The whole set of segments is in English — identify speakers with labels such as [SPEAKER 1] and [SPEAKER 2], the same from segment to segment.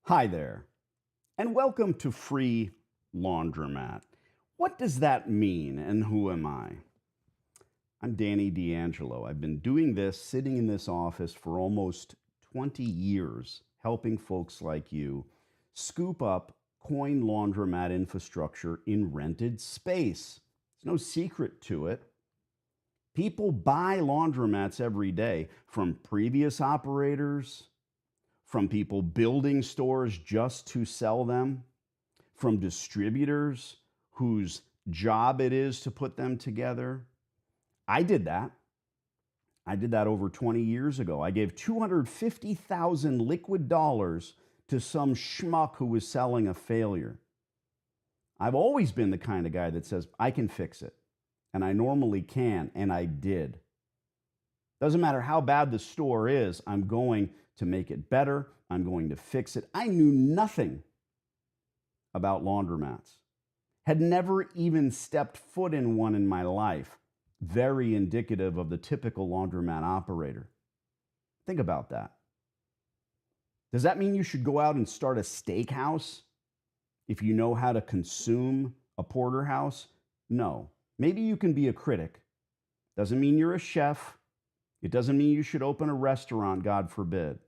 [SPEAKER 1] Hi there, and welcome to Free Laundromat. What does that mean, and who am I? I'm Danny D'Angelo. I've been doing this, sitting in this office for almost 20 years, helping folks like you scoop up coin laundromat infrastructure in rented space. There's no secret to it. People buy laundromats every day from previous operators, from people building stores just to sell them, from distributors whose job it is to put them together. I did that. I did that over 20 years ago. I gave 250,000 liquid dollars to some schmuck who was selling a failure. I've always been the kind of guy that says, I can fix it. And I normally can, and I did. Doesn't matter how bad the store is, I'm going to make it better. I'm going to fix it. I knew nothing about laundromats. Had never even stepped foot in one in my life. Very indicative of the typical laundromat operator. Think about that. Does that mean you should go out and start a steakhouse if you know how to consume a porterhouse? No. Maybe you can be a critic. Doesn't mean you're a chef. It doesn't mean you should open a restaurant, God forbid.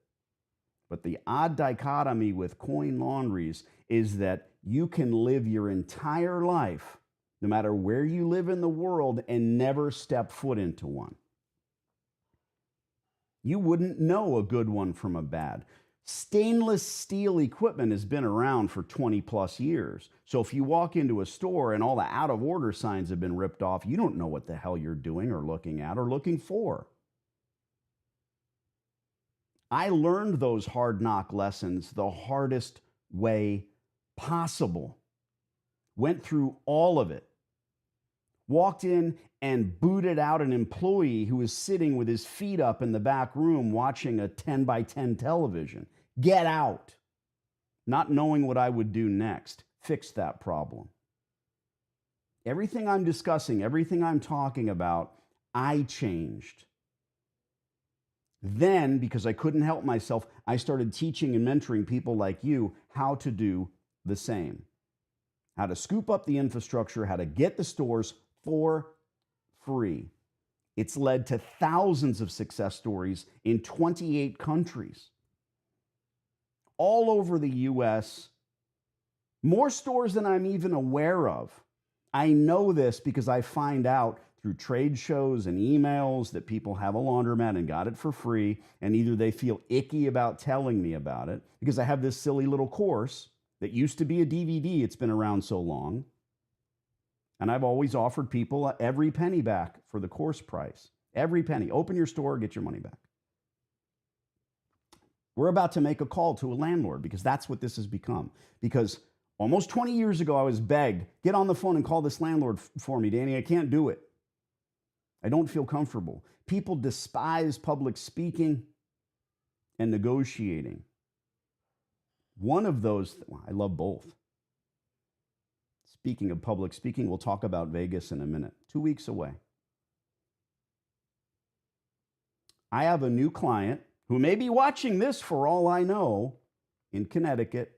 [SPEAKER 1] But the odd dichotomy with coin laundries is that you can live your entire life, no matter where you live in the world, and never step foot into one. You wouldn't know a good one from a bad. Stainless steel equipment has been around for 20 plus years. So if you walk into a store and all the out of order signs have been ripped off, you don't know what the hell you're doing or looking at or looking for. I learned those hard knock lessons the hardest way possible. Went through all of it. Walked in and booted out an employee who was sitting with his feet up in the back room watching a 10 by 10 television. Get out. Not knowing what I would do next. Fix that problem. Everything I'm discussing, everything I'm talking about, I changed. Then, because I couldn't help myself, I started teaching and mentoring people like you how to do the same. How to scoop up the infrastructure, how to get the stores for free. It's led to thousands of success stories in 28 countries. All over the US, more stores than I'm even aware of. I know this because I find out through trade shows and emails that people have a laundromat and got it for free, and either they feel icky about telling me about it because I have this silly little course that used to be a DVD, it's been around so long, and I've always offered people every penny back for the course price. Every penny. Open your store, get your money back. We're about to make a call to a landlord because that's what this has become. Because almost 20 years ago, I was begged, get on the phone and call this landlord for me, Danny. I can't do it. I don't feel comfortable. People despise public speaking and negotiating. One of those, I love both. Speaking of public speaking, we'll talk about Vegas in a minute. 2 weeks away. I have a new client who may be watching this for all I know in Connecticut.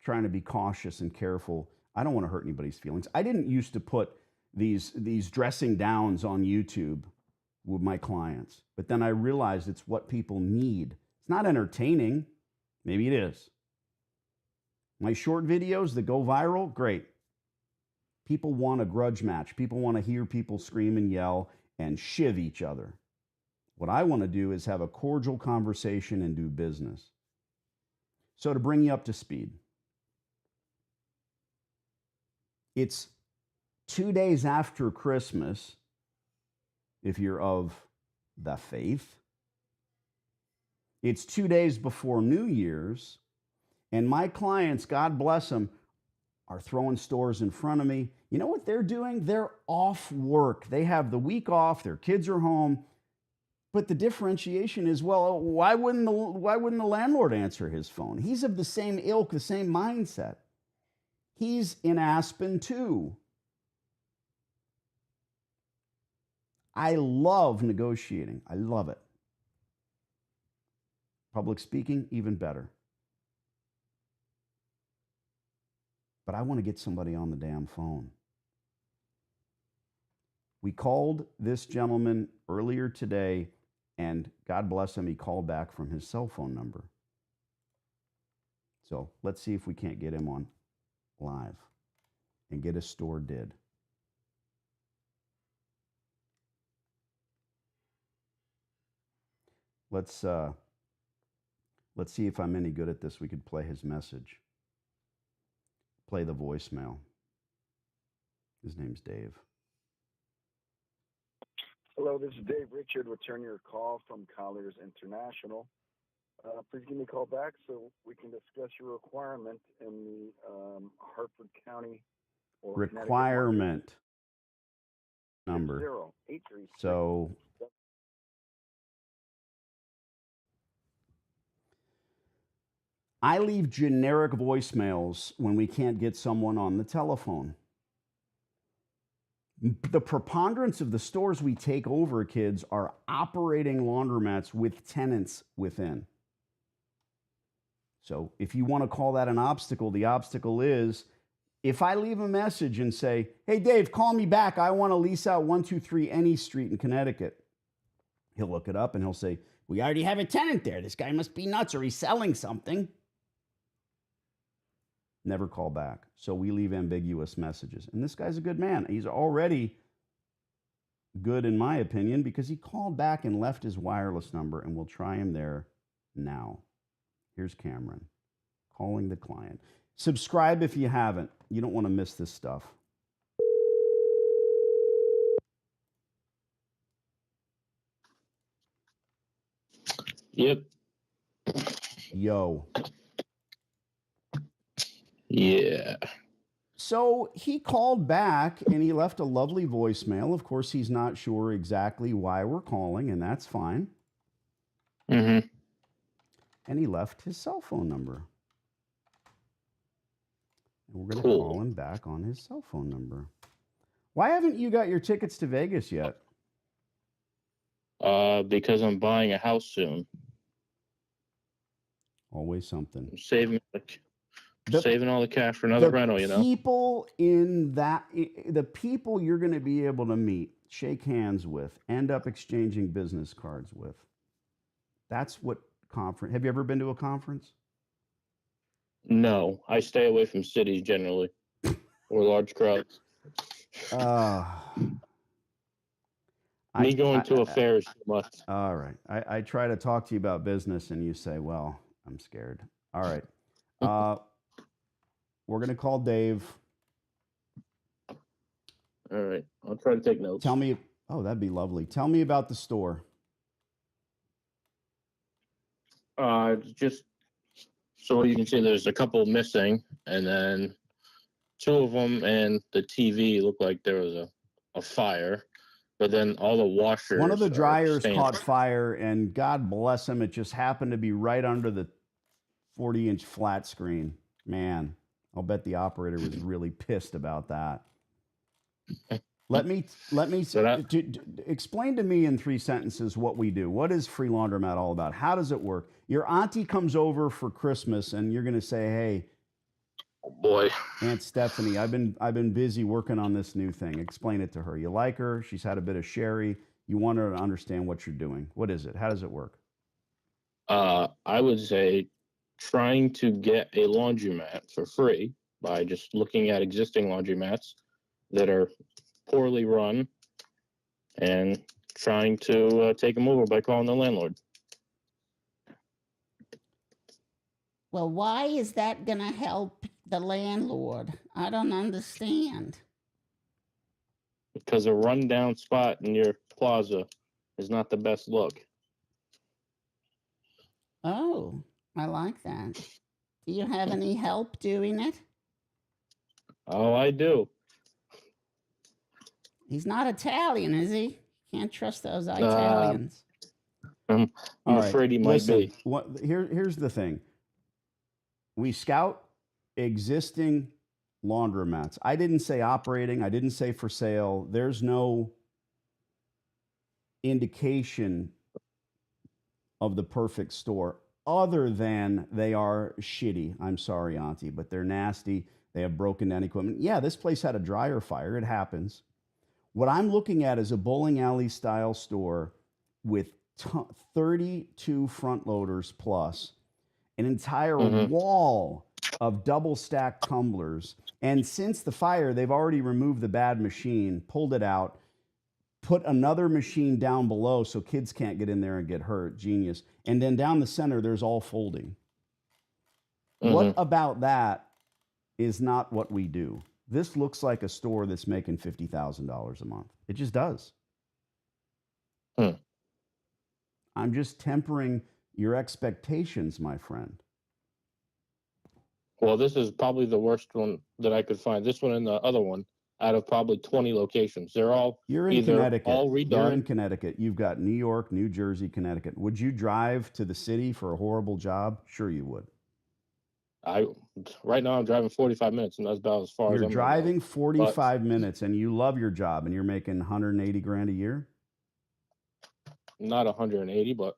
[SPEAKER 1] Trying to be cautious and careful. I don't want to hurt anybody's feelings. I didn't used to put these dressing downs on YouTube with my clients, but then I realized it's what people need. It's not entertaining. Maybe it is. My short videos that go viral, great. People want a grudge match. People want to hear people scream and yell and shiv each other. What I want to do is have a cordial conversation and do business. So to bring you up to speed, it's 2 days after Christmas, if you're of the faith. It's 2 days before New Year's, and my clients, God bless them, are throwing stores in front of me. You know what they're doing? They're off work. They have the week off. Their kids are home. But the differentiation is, well, why wouldn't the landlord answer his phone? He's of the same ilk, the same mindset. He's in Aspen too. I love negotiating. I love it. Public speaking, even better. But I want to get somebody on the damn phone. We called this gentleman earlier today, and God bless him, he called back from his cell phone number. So let's see if we can't get him on live and get his store did. Let's see if I'm any good at this. We could play his message. Play the voicemail. His name's Dave.
[SPEAKER 2] Hello, this is Dave Richard. Return your call from Colliers International. Please give me a call back so we can discuss your requirement in the Hartford County or
[SPEAKER 1] requirement number.
[SPEAKER 2] 0833.
[SPEAKER 1] So I leave generic voicemails when we can't get someone on the telephone. The preponderance of the stores we take over, kids, are operating laundromats with tenants within. So if you want to call that an obstacle, the obstacle is if I leave a message and say, hey, Dave, call me back. I want to lease out 123 Any Street in Connecticut. He'll look it up and he'll say, we already have a tenant there. This guy must be nuts or he's selling something. Never call back. So we leave ambiguous messages. And this guy's a good man. He's already good, in my opinion, because he called back and left his wireless number, and we'll try him there now. Here's Cameron calling the client. Subscribe if you haven't. You don't want to miss this stuff.
[SPEAKER 3] Yep.
[SPEAKER 1] Yo.
[SPEAKER 3] Yeah.
[SPEAKER 1] So he called back and he left a lovely voicemail. Of course, he's not sure exactly why we're calling, and that's fine.
[SPEAKER 3] Mm-hmm.
[SPEAKER 1] And he left his cell phone number. And we're going to call him back on his cell phone number. Why haven't you got your tickets to Vegas yet?
[SPEAKER 3] Because I'm buying a house soon.
[SPEAKER 1] Always something.
[SPEAKER 3] I'm saving all the cash for another rental, you know.
[SPEAKER 1] The people you're going to be able to meet, shake hands with, end up exchanging business cards with. That's what conference. Have you ever been to a conference?
[SPEAKER 3] No, I stay away from cities generally or large crowds. Me going to a fair is too much.
[SPEAKER 1] All right. I try to talk to you about business and you say, well, I'm scared. All right. We're going to call Dave.
[SPEAKER 3] All right. I'll try to take notes.
[SPEAKER 1] Tell me. Oh, that'd be lovely. Tell me about the store.
[SPEAKER 3] Just so you can see there's a couple missing, and then two of them and the TV looked like there was a fire, but then all the washers.
[SPEAKER 1] One of the dryers caught fire, and God bless him, it just happened to be right under the 40-inch flat screen. Man, I'll bet the operator was really pissed about that. Let me explain to me in 3 sentences what we do. What is Free Laundromat all about? How does it work? Your auntie comes over for Christmas, and you're going to say, "Hey,
[SPEAKER 3] oh boy,
[SPEAKER 1] Aunt Stephanie, I've been busy working on this new thing." Explain it to her. You like her. She's had a bit of sherry. You want her to understand what you're doing. What is it? How does it work?
[SPEAKER 3] I would say trying to get a laundromat for free by just looking at existing laundromats that are poorly run and trying to take them over by calling the landlord.
[SPEAKER 4] Well, why is that going to help the landlord? I don't understand.
[SPEAKER 3] Because a rundown spot in your plaza is not the best look.
[SPEAKER 4] Oh, I like that. Do you have any help doing it?
[SPEAKER 3] Oh, I do.
[SPEAKER 4] He's not Italian, is he? Can't trust those Italians.
[SPEAKER 3] I'm afraid he might be.
[SPEAKER 1] Here's the thing. We scout existing laundromats. I didn't say operating. I didn't say for sale. There's no indication of the perfect store. other than they are shitty. I'm sorry, Auntie, but they're nasty. They have broken down equipment. Yeah, this place had a dryer fire. It happens. What I'm looking at is a bowling alley style store with 32 front loaders plus an entire wall of double stacked tumblers. And since the fire, they've already removed the bad machine, pulled it out, put another machine down below so kids can't get in there and get hurt. Genius. And then down the center, there's all folding. What about that is not what we do? This looks like a store that's making $50,000 a month. It just does. I'm just tempering your expectations, my friend.
[SPEAKER 3] Well, this is probably the worst one that I could find. This one and the other one, out of probably 20 locations. They're all
[SPEAKER 1] You're in
[SPEAKER 3] either
[SPEAKER 1] Connecticut.
[SPEAKER 3] all redone.
[SPEAKER 1] You're in Connecticut. You've got New York, New Jersey, Connecticut. Would you drive to the city for a horrible job? Sure you would.
[SPEAKER 3] Right now I'm driving 45 minutes, and that's about as far as I'm
[SPEAKER 1] driving 45 minutes, and you love your job, and you're making 180 grand a year?
[SPEAKER 3] Not 180, but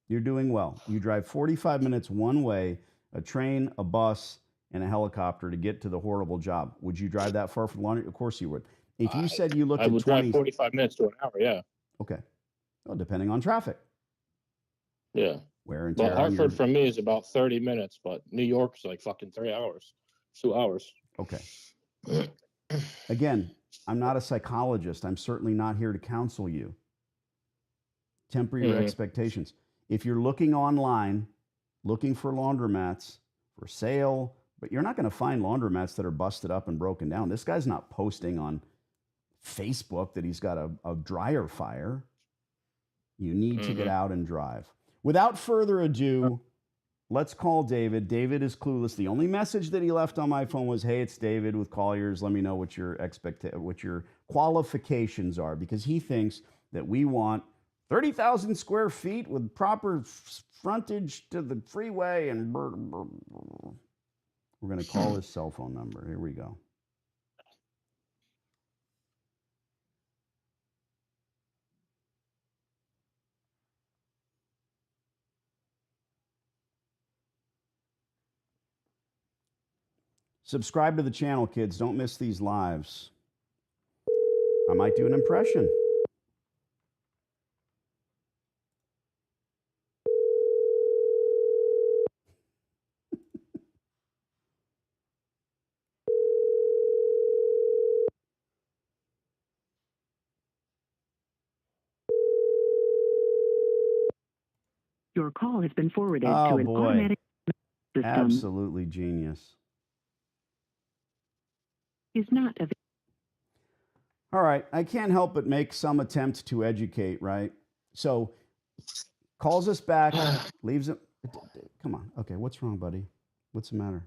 [SPEAKER 1] you're doing well. You drive 45 minutes one way, a train, a bus, and a helicopter to get to the horrible job. Would you drive that far for laundry? Of course you would. If you said you looked
[SPEAKER 3] I
[SPEAKER 1] at
[SPEAKER 3] would
[SPEAKER 1] 20...
[SPEAKER 3] drive 45 minutes to an hour, yeah.
[SPEAKER 1] Okay. Well, depending on traffic.
[SPEAKER 3] Yeah.
[SPEAKER 1] Wear and tear.
[SPEAKER 3] But Hartford for me is about 30 minutes, but New York's like fucking 3 hours, 2 hours.
[SPEAKER 1] Okay. Again, I'm not a psychologist. I'm certainly not here to counsel you. Temper your expectations. If you're looking online, looking for laundromats for sale, but you're not going to find laundromats that are busted up and broken down. This guy's not posting on Facebook that he's got a dryer fire. You need to get out and drive. Without further ado, let's call David. David is clueless. The only message that he left on my phone was, "Hey, it's David with Colliers. Let me know what your qualifications are," because he thinks that we want 30,000 square feet with proper frontage to the freeway and we're going to call his cell phone number. Here we go. Subscribe to the channel, kids. Don't miss these lives. I might do an impression.
[SPEAKER 5] Your call has been forwarded to an automatic system.
[SPEAKER 1] Absolutely genius.
[SPEAKER 5] Is not available.
[SPEAKER 1] All right. I can't help but make some attempt to educate, right? So calls us back, leaves it. Come on. Okay. What's wrong, buddy? What's the matter?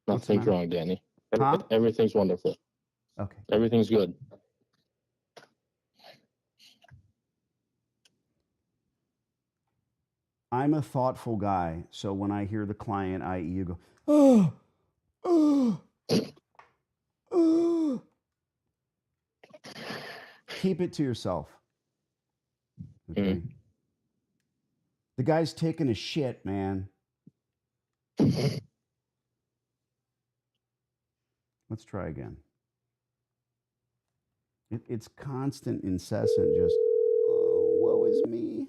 [SPEAKER 3] Nothing's wrong, Danny.
[SPEAKER 1] Huh?
[SPEAKER 3] Everything's wonderful.
[SPEAKER 1] Okay.
[SPEAKER 3] Everything's good.
[SPEAKER 1] I'm a thoughtful guy. So when I hear the client, i.e., you go, oh, oh, oh. Keep it to yourself. Okay. The guy's taking a shit, man. Let's try again. It's constant, incessant, just, oh, woe is me.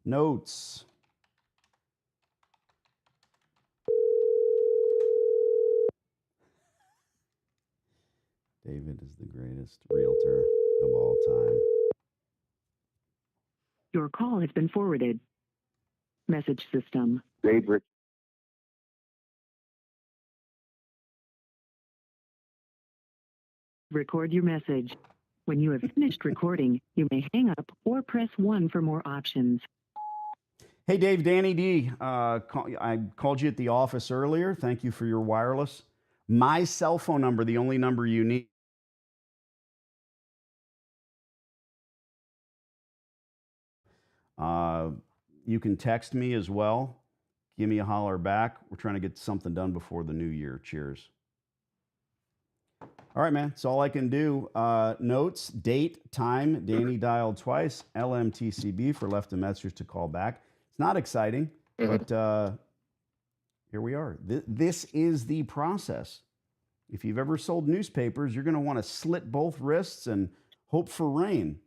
[SPEAKER 1] Notes. David is the greatest realtor of all time.
[SPEAKER 5] Your call has been forwarded. Message system.
[SPEAKER 2] Dave Richard.
[SPEAKER 5] Record your message. When you have finished recording, you may hang up or press 1 for more options.
[SPEAKER 1] Hey, Dave, Danny D. I called you at the office earlier. Thank you for your wireless. My cell phone number, the only number you need. You can text me as well. Give me a holler back. We're trying to get something done before the new year. Cheers. All right, man. That's all I can do. Notes, date, time. Danny dialed twice. LMTCB for left and message to call back. It's not exciting, but here we are. This is the process. If you've ever sold newspapers, you're going to want to slit both wrists and hope for rain.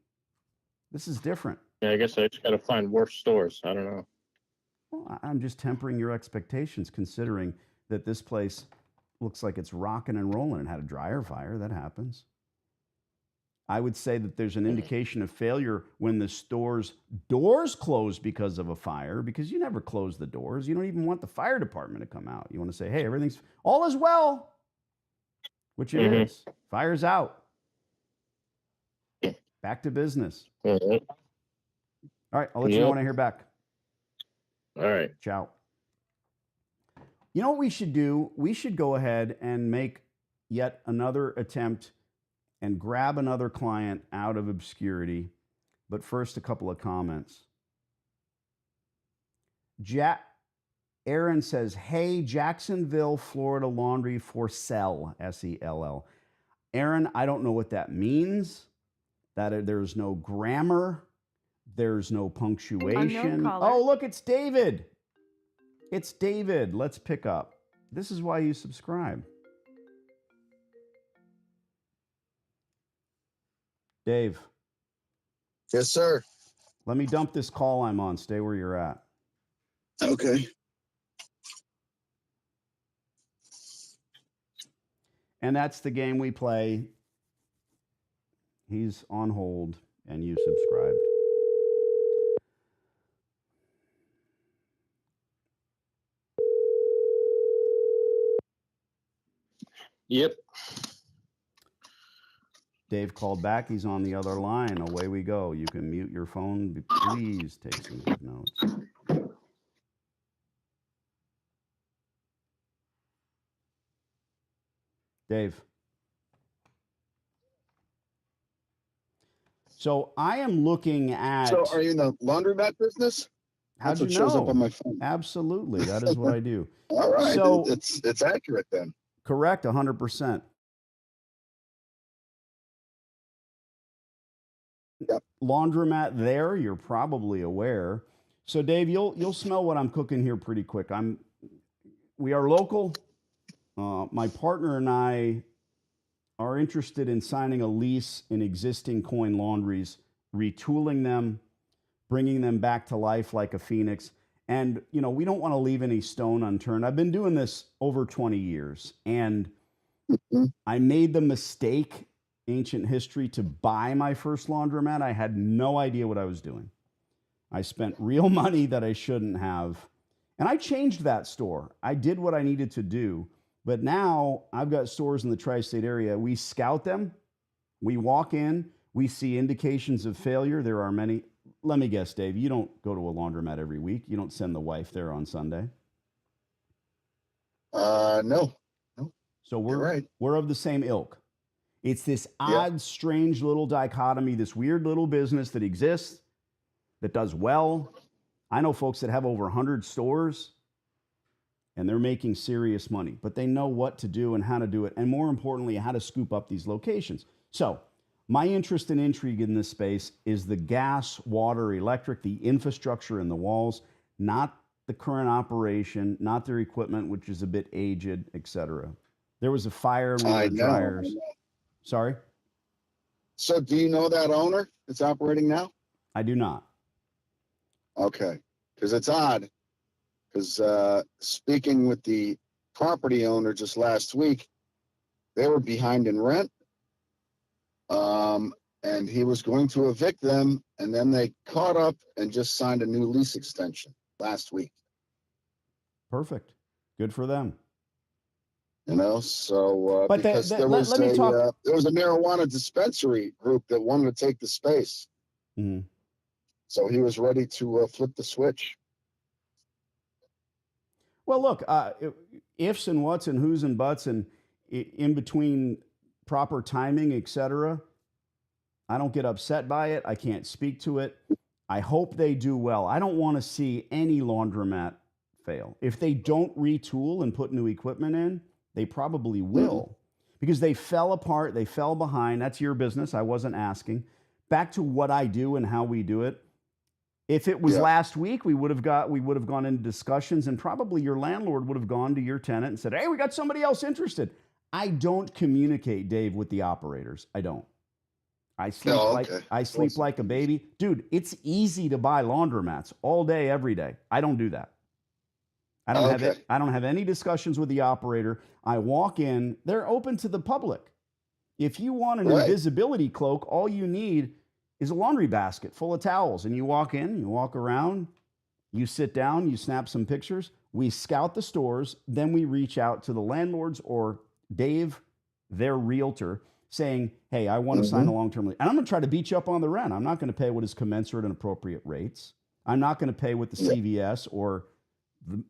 [SPEAKER 1] This is different.
[SPEAKER 3] Yeah, I guess I just got to find worse stores. I don't know.
[SPEAKER 1] Well, I'm just tempering your expectations, considering that this place looks like it's rocking and rolling and had a dryer fire. That happens. I would say that there's an indication of failure when the store's doors close because of a fire, because you never close the doors. You don't even want the fire department to come out. You want to say, hey, everything's all is well, which it is. Fire's out. Back to business. All right, I'll let you know when I hear back.
[SPEAKER 3] All right.
[SPEAKER 1] Ciao. You know what we should do? We should go ahead and make yet another attempt and grab another client out of obscurity. But first, a couple of comments. Aaron says, hey, Jacksonville, Florida laundry for sell, S-E-L-L. Aaron, I don't know what that means. That there's no grammar. There's no punctuation. Oh, look, it's David. It's David. Let's pick up. This is why you subscribe. Dave.
[SPEAKER 6] Yes, sir.
[SPEAKER 1] Let me dump this call I'm on. Stay where you're at.
[SPEAKER 6] Okay.
[SPEAKER 1] And that's the game we play. He's on hold, and you subscribed.
[SPEAKER 3] Yep.
[SPEAKER 1] Dave called back. He's on the other line. Away we go. You can mute your phone. Please take some good notes. Dave. So I am looking at.
[SPEAKER 6] So are you in the laundromat business?
[SPEAKER 1] How'd
[SPEAKER 6] That's
[SPEAKER 1] you
[SPEAKER 6] what shows
[SPEAKER 1] know?
[SPEAKER 6] up on my phone.
[SPEAKER 1] Absolutely. That is what I do.
[SPEAKER 6] All right.
[SPEAKER 1] So
[SPEAKER 6] it's accurate then.
[SPEAKER 1] Correct, 100%.
[SPEAKER 6] Yep.
[SPEAKER 1] Laundromat there, you're probably aware. So Dave, you'll smell what I'm cooking here pretty quick. We are local. My partner and I are interested in signing a lease in existing coin laundries, retooling them, bringing them back to life like a phoenix. And, you know, we don't want to leave any stone unturned. I've been doing this over 20 years, and I made the mistake, ancient history, to buy my first laundromat. I had no idea what I was doing. I spent real money that I shouldn't have. And I changed that store. I did what I needed to do. But now I've got stores in the tri-state area. We scout them. We walk in. We see indications of failure. There are many. Let me guess, Dave, you don't go to a laundromat every week. You don't send the wife there on Sunday.
[SPEAKER 6] No.
[SPEAKER 1] So
[SPEAKER 6] right.
[SPEAKER 1] We're of the same ilk. It's this odd, strange little dichotomy, this weird little business that exists, that does well. I know folks that have over 100 stores, and they're making serious money, but they know what to do and how to do it, and more importantly, how to scoop up these locations. So my interest and intrigue in this space is the gas, water, electric, the infrastructure in the walls, not the current operation, not their equipment, which is a bit aged, etc. There was a fire in one of the dryers. Sorry?
[SPEAKER 6] So do you know that owner that's operating now?
[SPEAKER 1] I do not.
[SPEAKER 6] Okay. Because it's odd. Because speaking with the property owner just last week, they were behind in rent. And he was going to evict them, and then they caught up and just signed a new lease extension last week.
[SPEAKER 1] Perfect. Good for them.
[SPEAKER 6] You know, so
[SPEAKER 1] but
[SPEAKER 6] because there was a marijuana dispensary group that wanted to take the space.
[SPEAKER 1] Mm-hmm.
[SPEAKER 6] So he was ready to flip the switch.
[SPEAKER 1] Well, look, ifs and whats and who's and buts and in between proper timing, etc. I don't get upset by it. I can't speak to it. I hope they do well. I don't want to see any laundromat fail. If they don't retool and put new equipment in, they probably will. because they fell apart, they fell behind. That's your business. I wasn't asking. Back to what I do and how we do it. If it was last week, we would have gone into discussions, and probably your landlord would have gone to your tenant and said, "Hey, we got somebody else interested." I don't communicate, Dave, with the operators. I don't. I sleep like a baby. Dude, it's easy to buy laundromats all day, every day. I don't do that. I don't have any discussions with the operator. I walk in, they're open to the public. If you want an invisibility cloak, all you need is a laundry basket full of towels. And you walk in, you walk around, you sit down, you snap some pictures. We scout the stores. Then we reach out to the landlords or Dave, their realtor, saying, "Hey, I want to sign a long-term lease." And I'm going to try to beat you up on the rent. I'm not going to pay what is commensurate and appropriate rates. I'm not going to pay what the CVS or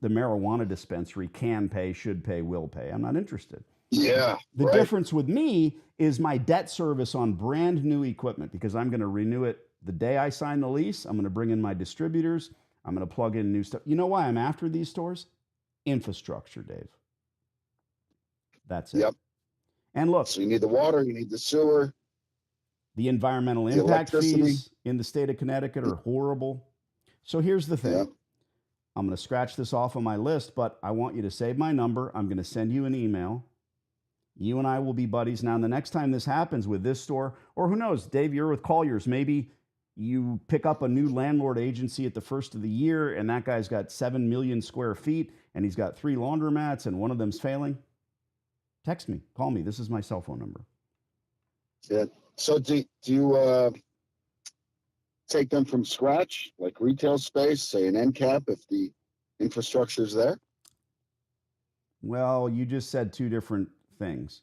[SPEAKER 1] the marijuana dispensary can pay, should pay, will pay. I'm not interested.
[SPEAKER 6] Yeah.
[SPEAKER 1] The difference with me is my debt service on brand new equipment, because I'm going to renew it the day I sign the lease. I'm going to bring in my distributors. I'm going to plug in new stuff. You know why I'm after these stores? Infrastructure, Dave. That's it.
[SPEAKER 6] Yep.
[SPEAKER 1] And look,
[SPEAKER 6] so you need the water, you need the sewer.
[SPEAKER 1] The environmental impact fees in the state of Connecticut are horrible. So here's the thing. I'm going to scratch this off on my list, but I want you to save my number. I'm going to send you an email. You and I will be buddies. Now, the next time this happens with this store, or who knows, Dave, you're with Colliers. Maybe you pick up a new landlord agency at the first of the year, and that guy's got 7 million square feet, and he's got 3 laundromats, and one of them's failing. Text me. Call me. This is my cell phone number.
[SPEAKER 6] Yeah. So do you take them from scratch, like retail space, say an end cap, if the infrastructure's there?
[SPEAKER 1] Well, you just said two different things.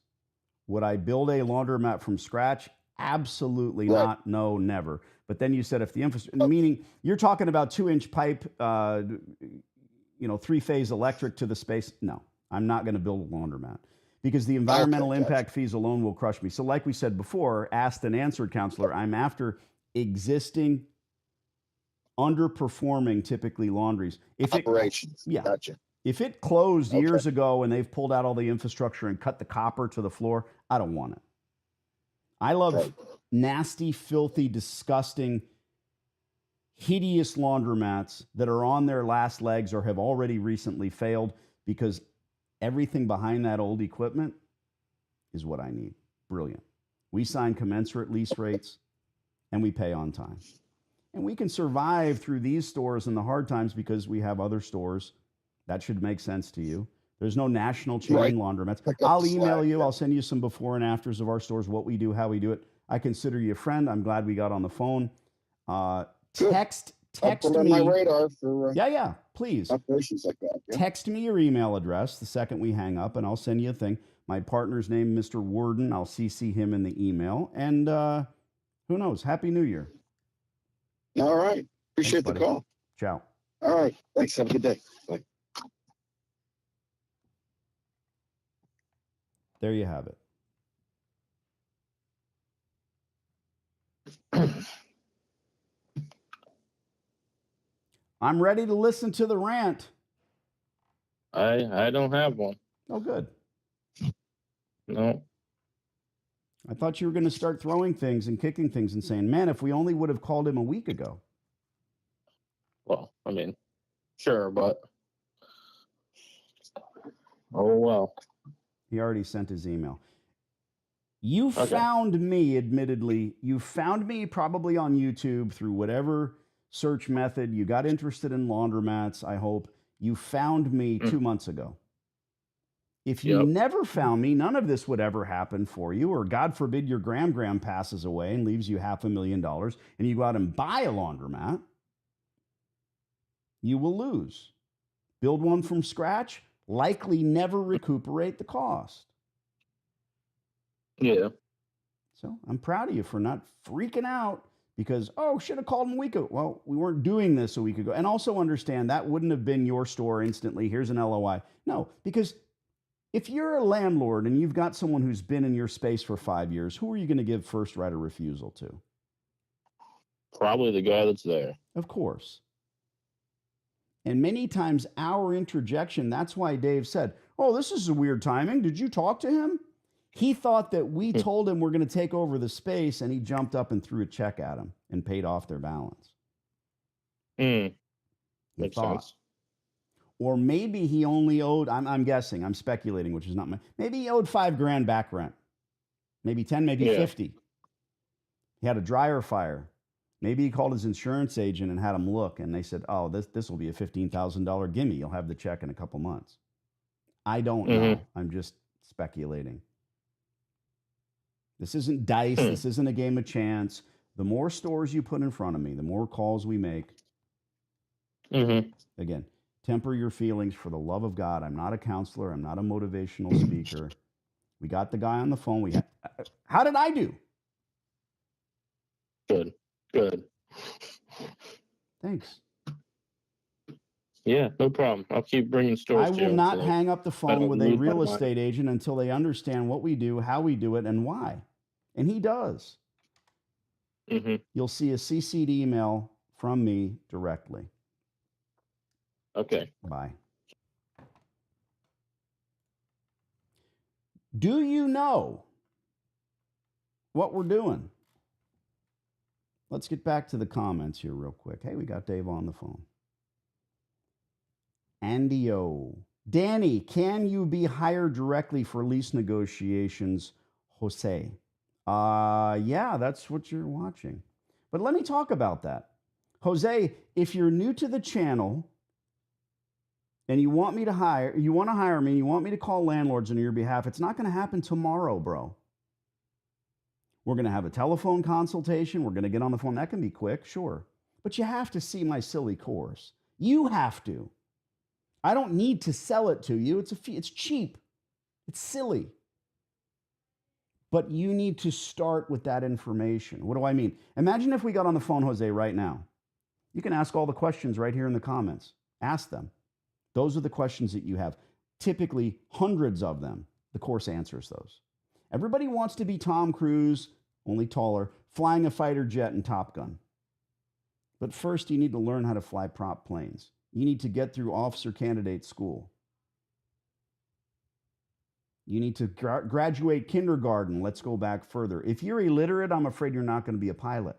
[SPEAKER 1] Would I build a laundromat from scratch? Absolutely not. No, never. But then you said if the infrastructure, meaning you're talking about 2-inch pipe, 3-phase electric to the space. No, I'm not going to build a laundromat because the environmental impact fees alone will crush me. So like we said before, asked and answered, counselor, I'm after existing underperforming, typically laundries.
[SPEAKER 6] Operations. Gotcha.
[SPEAKER 1] If it closed years ago and they've pulled out all the infrastructure and cut the copper to the floor, I don't want it. I love nasty, filthy, disgusting, hideous laundromats that are on their last legs or have already recently failed, because everything behind that old equipment is what I need. Brilliant. We sign commensurate lease rates and we pay on time. And we can survive through these stores in the hard times because we have other stores. That should make sense to you. There's no national chain laundromats. I'll email you. I'll send you some before and afters of our stores, what we do, how we do it. I consider you a friend. I'm glad we got on the phone. Text
[SPEAKER 6] put
[SPEAKER 1] me.
[SPEAKER 6] on my radar for
[SPEAKER 1] please.
[SPEAKER 6] Operations like that. Yeah.
[SPEAKER 1] Text me your email address the second we hang up, and I'll send you a thing. My partner's name, Mr. Worden. I'll CC him in the email. And who knows? Happy New Year.
[SPEAKER 6] All right. Appreciate the call.
[SPEAKER 1] Ciao.
[SPEAKER 6] All right. Thanks. Have a good day. Bye.
[SPEAKER 1] There you have it. I'm ready to listen to the rant.
[SPEAKER 3] I don't have one.
[SPEAKER 1] Oh, good.
[SPEAKER 3] No.
[SPEAKER 1] I thought you were going to start throwing things and kicking things and saying, man, if we only would have called him a week ago.
[SPEAKER 3] Well, I mean, sure, but oh well.
[SPEAKER 1] He already sent his email. You found me, admittedly. You found me probably on YouTube through whatever search method. You got interested in laundromats, I hope. You found me 2 months ago. If you never found me, none of this would ever happen for you. Or God forbid your gram passes away and leaves you $500,000 and you go out and buy a laundromat. You will lose. Build one from scratch, likely never recuperate the cost.
[SPEAKER 3] Yeah.
[SPEAKER 1] So I'm proud of you for not freaking out because, should have called him a week ago. Well, we weren't doing this a week ago. And also understand that wouldn't have been your store instantly. Here's an LOI. No, because if you're a landlord and you've got someone who's been in your space for 5 years, who are you going to give first right of refusal to?
[SPEAKER 3] Probably the guy that's there.
[SPEAKER 1] Of course. And many times our interjection, that's why Dave said, this is a weird timing. Did you talk to him? He thought that we told him we're going to take over the space, and he jumped up and threw a check at him and paid off their balance. He
[SPEAKER 3] Makes
[SPEAKER 1] thought.
[SPEAKER 3] sense.
[SPEAKER 1] Or maybe he only owed, I'm guessing, I'm speculating, which is not my, maybe he owed $5,000 back rent. Maybe 10, maybe 50. He had a dryer fire. Maybe he called his insurance agent and had him look, and they said, oh, this will be a $15,000 gimme. You'll have the check in a couple months. I don't know. I'm just speculating. This isn't dice. This isn't a game of chance. The more stores you put in front of me, the more calls we make. Again, temper your feelings for the love of God. I'm not a counselor. I'm not a motivational speaker. We got the guy on the phone. How did I do?
[SPEAKER 3] Good.
[SPEAKER 1] Thanks.
[SPEAKER 3] Yeah, no problem. I'll keep bringing stores.
[SPEAKER 1] I will not hang up the phone with a real estate agent until they understand what we do, how we do it, and why. And he does. You'll see a CC'd email from me directly.
[SPEAKER 3] Okay.
[SPEAKER 1] Bye. Do you know what we're doing? Let's get back to the comments here real quick. Hey, we got Dave on the phone. Andio. Danny, can you be hired directly for lease negotiations? Jose. Yeah, that's what you're watching. But let me talk about that. Jose, if you're new to the channel and you want to hire me, you want me to call landlords on your behalf, it's not going to happen tomorrow, bro. We're going to have a telephone consultation. We're going to get on the phone. That can be quick, sure. But you have to see my silly course. You have to. I don't need to sell it to you. It's cheap. It's silly. But you need to start with that information. What do I mean? Imagine if we got on the phone, Jose, right now. You can ask all the questions right here in the comments. Ask them. Those are the questions that you have. Typically, hundreds of them. The course answers those. Everybody wants to be Tom Cruise, only taller, flying a fighter jet in Top Gun. But first, you need to learn how to fly prop planes. You need to get through officer candidate school. You need to graduate kindergarten. Let's go back further. If you're illiterate, I'm afraid you're not going to be a pilot.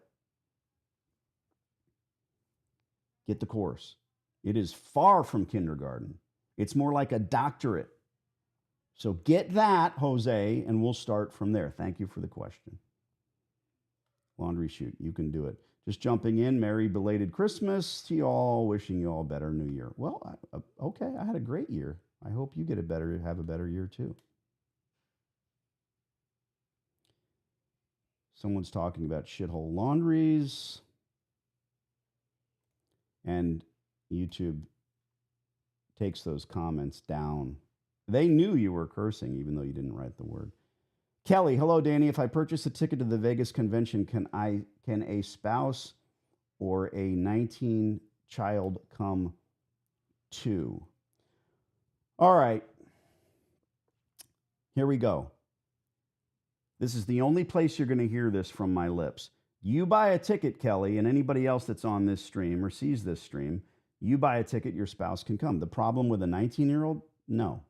[SPEAKER 1] Get the course. It is far from kindergarten. It's more like a doctorate. So get that, Jose, and we'll start from there. Thank you for the question. Laundry chute, you can do it. Just jumping in, Merry belated Christmas to you all, wishing you all a better New Year. Well, okay, I had a great year. I hope you have a better year too. Someone's talking about shithole laundries. And YouTube takes those comments down. They knew you were cursing, even though you didn't write the word. Kelly, hello, Danny. If I purchase a ticket to the Vegas convention, can a spouse or a 19 child come too? All right. Here we go. This is the only place you're going to hear this from my lips. You buy a ticket, Kelly, and anybody else that's on this stream or sees this stream, you buy a ticket, your spouse can come. The problem with a 19-year-old? No.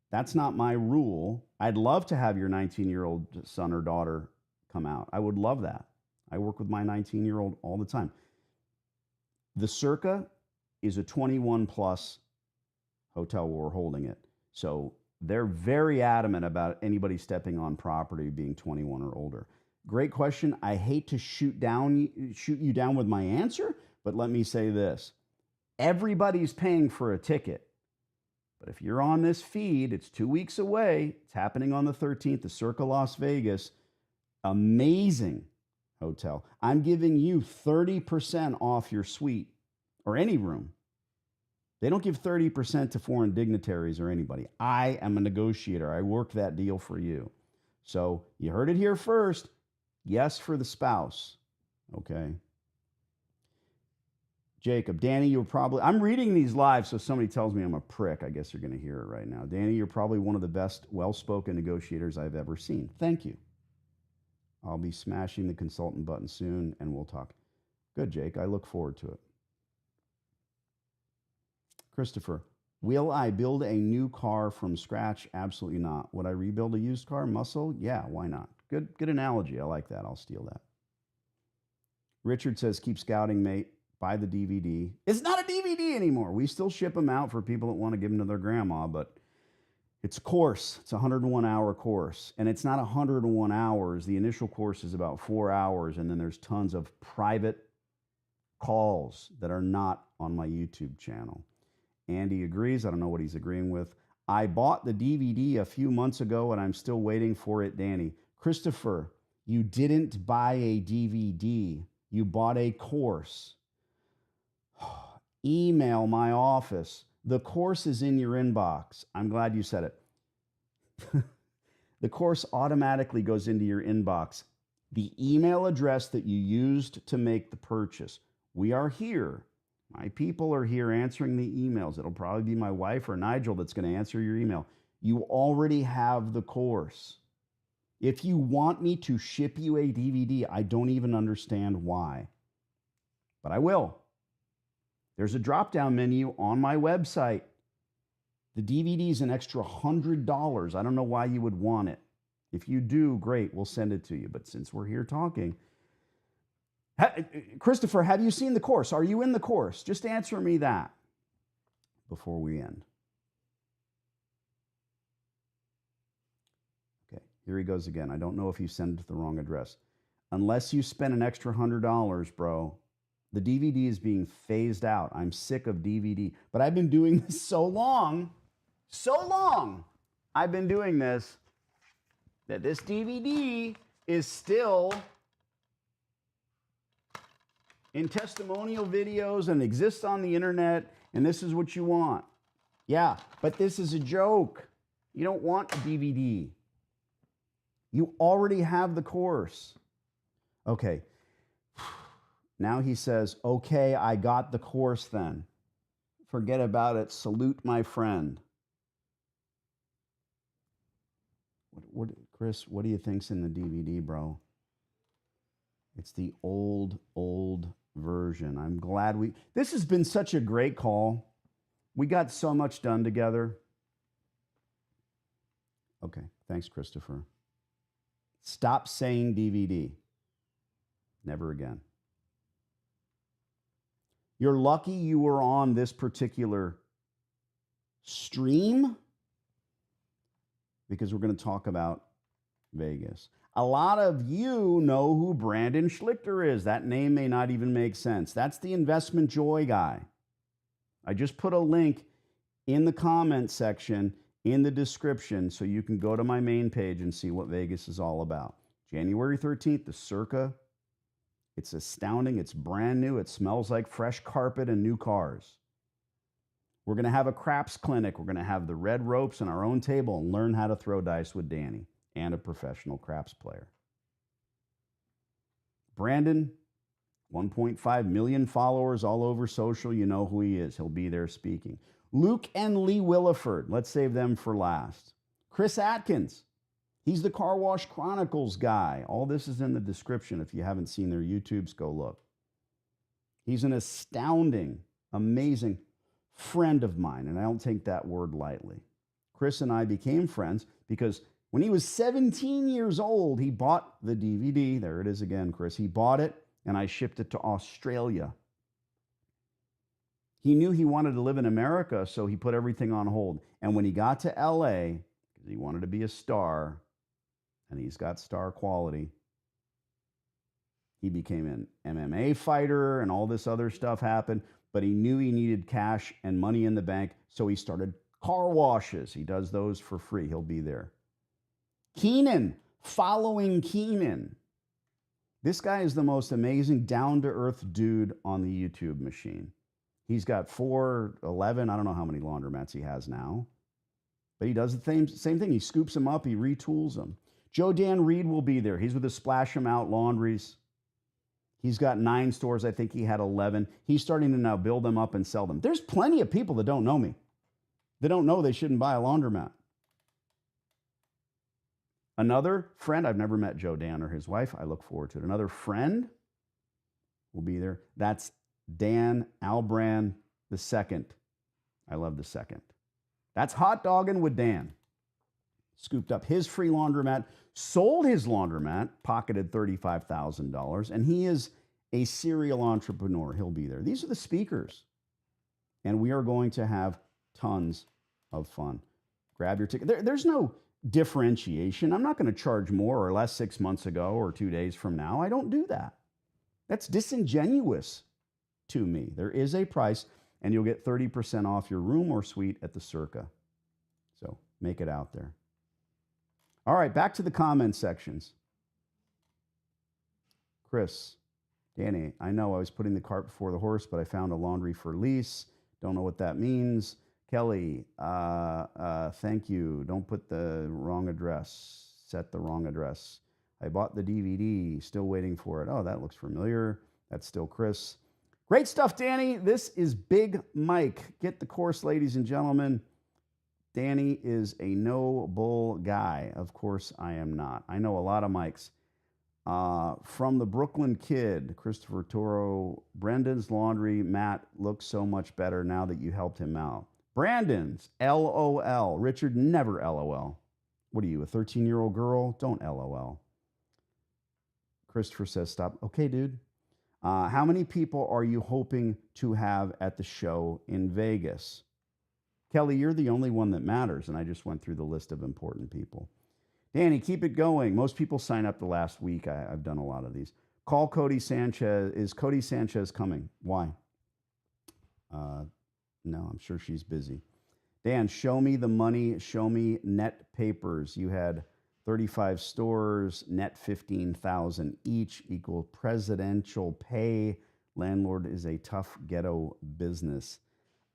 [SPEAKER 1] That's not my rule. I'd love to have your 19-year-old son or daughter come out. I would love that. I work with my 19-year-old all the time. The Circa is a 21-plus hotel where we're holding it. So they're very adamant about anybody stepping on property being 21 or older. Great question. I hate to shoot you down with my answer, but let me say this. Everybody's paying for a ticket. But if you're on this feed, it's 2 weeks away. It's happening on the 13th, the Circa Las Vegas. Amazing hotel. I'm giving you 30% off your suite or any room. They don't give 30% to foreign dignitaries or anybody. I am a negotiator. I work that deal for you. So you heard it here first. Yes for the spouse. Okay. Jacob, Danny, I'm reading these live, so somebody tells me I'm a prick. I guess you're going to hear it right now. Danny, you're probably one of the best well-spoken negotiators I've ever seen. Thank you. I'll be smashing the consultant button soon, and we'll talk. Good, Jake. I look forward to it. Christopher, Will I build a new car from scratch? Absolutely not. Would I rebuild a used car? Muscle? Yeah, why not? Good analogy. I like that. I'll steal that. Richard says, keep scouting, mate. Buy the DVD. It's not a DVD anymore. We still ship them out for people that want to give them to their grandma, but it's a course. It's a 101-hour course. And it's not 101 hours. The initial course is about 4 hours, and then there's tons of private calls that are not on my YouTube channel. Andy agrees. I don't know what he's agreeing with. I bought the DVD a few months ago, and I'm still waiting for it, Danny. Christopher, you didn't buy a DVD. You bought a course. Email my office. The course is in your inbox. I'm glad you said it. The course automatically goes into your inbox. The email address that you used to make the purchase. We are here. My people are here answering the emails. It'll probably be my wife or Nigel that's going to answer your email. You already have the course. If you want me to ship you a DVD, I don't even understand why, but I will. There's a drop-down menu on my website. The DVD is an extra $100. I don't know why you would want it. If you do, great, we'll send it to you. But since we're here talking, Christopher, have you seen the course? Are you in the course? Just answer me that before we end. Okay, here he goes again. I don't know if you sent it to the wrong address. Unless you spend an extra $100, bro, the DVD is being phased out. I'm sick of DVD. But I've been doing this so long, I've been doing this, that this DVD is still in testimonial videos and exists on the internet, and this is what you want. Yeah, but this is a joke. You don't want a DVD. You already have the course. Okay. Now he says, okay, I got the course then. Forget about it. Salute my friend. Chris, what do you think's in the DVD, bro? It's the old version. I'm glad this has been such a great call. We got so much done together. Okay, thanks, Christopher. Stop saying DVD. Never again. You're lucky you were on this particular stream because we're going to talk about Vegas. A lot of you know who Brandon Schlichter is. That name may not even make sense. That's the Investment Joy guy. I just put a link in the comment section in the description so you can go to my main page and see what Vegas is all about. January 13th, the Circa. It's astounding. It's brand new. It smells like fresh carpet and new cars. We're going to have a craps clinic. We're going to have the red ropes and our own table and learn how to throw dice with Danny and a professional craps player. Brandon, 1.5 million followers all over social. You know who he is. He'll be there speaking. Luke and Lee Williford. Let's save them for last. Chris Atkins. He's the Car Wash Chronicles guy. All this is in the description. If you haven't seen their YouTubes, go look. He's an astounding, amazing friend of mine, and I don't take that word lightly. Chris and I became friends because when he was 17 years old, he bought the DVD. There it is again, Chris. He bought it, and I shipped it to Australia. He knew he wanted to live in America, so he put everything on hold. And when he got to LA, because he wanted to be a star, and he's got star quality, he became an MMA fighter, and all this other stuff happened. But he knew he needed cash and money in the bank, so he started car washes. He does those for free. He'll be there. Keenan, following Keenan. This guy is the most amazing, down-to-earth dude on the YouTube machine. He's got 11, I don't know how many laundromats he has now. But he does the same thing. He scoops them up, he retools them. Joe Dan Reed will be there. He's with the Splash 'em Out Laundries. He's got 9 stores. I think he had 11. He's starting to now build them up and sell them. There's plenty of people that don't know me. They don't know they shouldn't buy a laundromat. Another friend, I've never met Joe Dan or his wife. I look forward to it. Another friend will be there. That's Dan Albrand II. I love the second. That's hot dogging with Dan. Scooped up his free laundromat, sold his laundromat, pocketed $35,000, and he is a serial entrepreneur. He'll be there. These are the speakers. And we are going to have tons of fun. Grab your ticket. There's no differentiation. I'm not going to charge more or less 6 months ago or 2 days from now. I don't do that. That's disingenuous to me. There is a price, and you'll get 30% off your room or suite at the Circa. So make it out there. All right, back to the comment sections. Chris, Danny, I know I was putting the cart before the horse, but I found a laundry for lease. Don't know what that means. Kelly, thank you. Don't put the wrong address. Set the wrong address. I bought the DVD, still waiting for it. Oh, that looks familiar. That's still Chris. Great stuff, Danny. This is Big Mike. Get the course, ladies and gentlemen. Danny is a no bull guy. Of course, I am not. I know a lot of Mikes. From the Brooklyn Kid, Christopher Toro, Brendan's laundry mat looks so much better now that you helped him out. Brandon's, LOL. Richard, never LOL. What are you, a 13-year-old girl? Don't LOL. Christopher says, stop. Okay, dude. How many people are you hoping to have at the show in Vegas? Kelly, you're the only one that matters, and I just went through the list of important people. Danny, keep it going. Most people sign up the last week. I've done a lot of these. Call Cody Sanchez. Is Cody Sanchez coming? Why? No, I'm sure she's busy. Dan, show me the money. Show me net papers. You had 35 stores, net 15,000 each, equal presidential pay. Landlord is a tough ghetto business.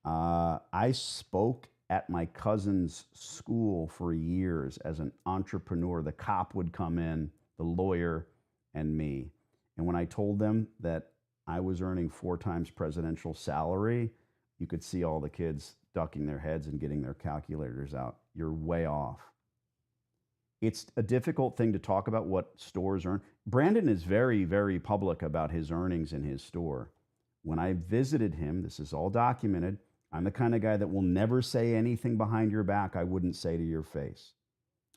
[SPEAKER 1] I spoke at my cousin's school for years as an entrepreneur. The cop would come in, the lawyer, and me. And when I told them that I was earning 4 times presidential salary, you could see all the kids ducking their heads and getting their calculators out. You're way off. It's a difficult thing to talk about what stores earn. Brandon is very, very public about his earnings in his store. When I visited him, this is all documented, I'm the kind of guy that will never say anything behind your back I wouldn't say to your face.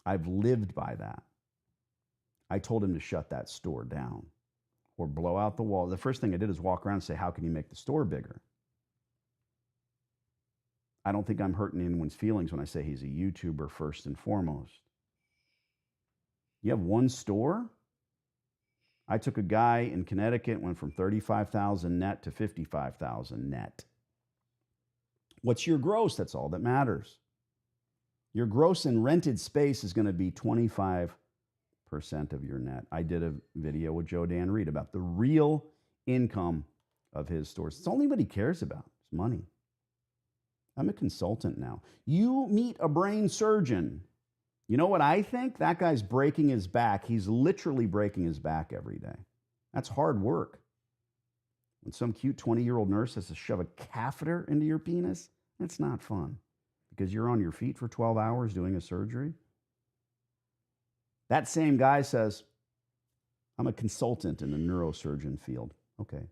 [SPEAKER 1] I've lived by that. I told him to shut that store down or blow out the wall. The first thing I did is walk around and say, how can you make the store bigger? I don't think I'm hurting anyone's feelings when I say he's a YouTuber first and foremost. You have one store? I took a guy in Connecticut, went from 35,000 net to 55,000 net. What's your gross? That's all that matters. Your gross in rented space is going to be 25% of your net. I did a video with Joe Dan Reed about the real income of his stores. It's only what he cares about. It's money. I'm a consultant now. You meet a brain surgeon. You know what I think? That guy's breaking his back. He's literally breaking his back every day. That's hard work. When some cute 20-year-old nurse has to shove a catheter into your penis, it's not fun because you're on your feet for 12 hours doing a surgery. That same guy says, I'm a consultant in the neurosurgeon field. Okay.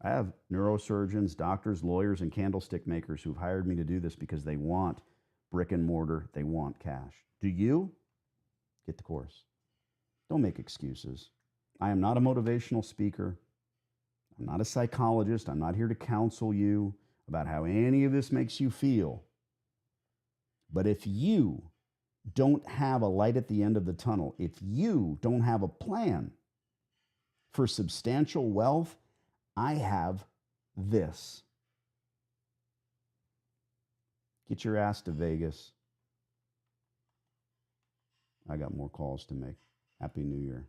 [SPEAKER 1] I have neurosurgeons, doctors, lawyers, and candlestick makers who've hired me to do this because they want brick and mortar. They want cash. Do you? Get the course. Don't make excuses. I am not a motivational speaker. I'm not a psychologist. I'm not here to counsel you about how any of this makes you feel. But if you don't have a light at the end of the tunnel, if you don't have a plan for substantial wealth, I have this. Get your ass to Vegas. I got more calls to make. Happy New Year.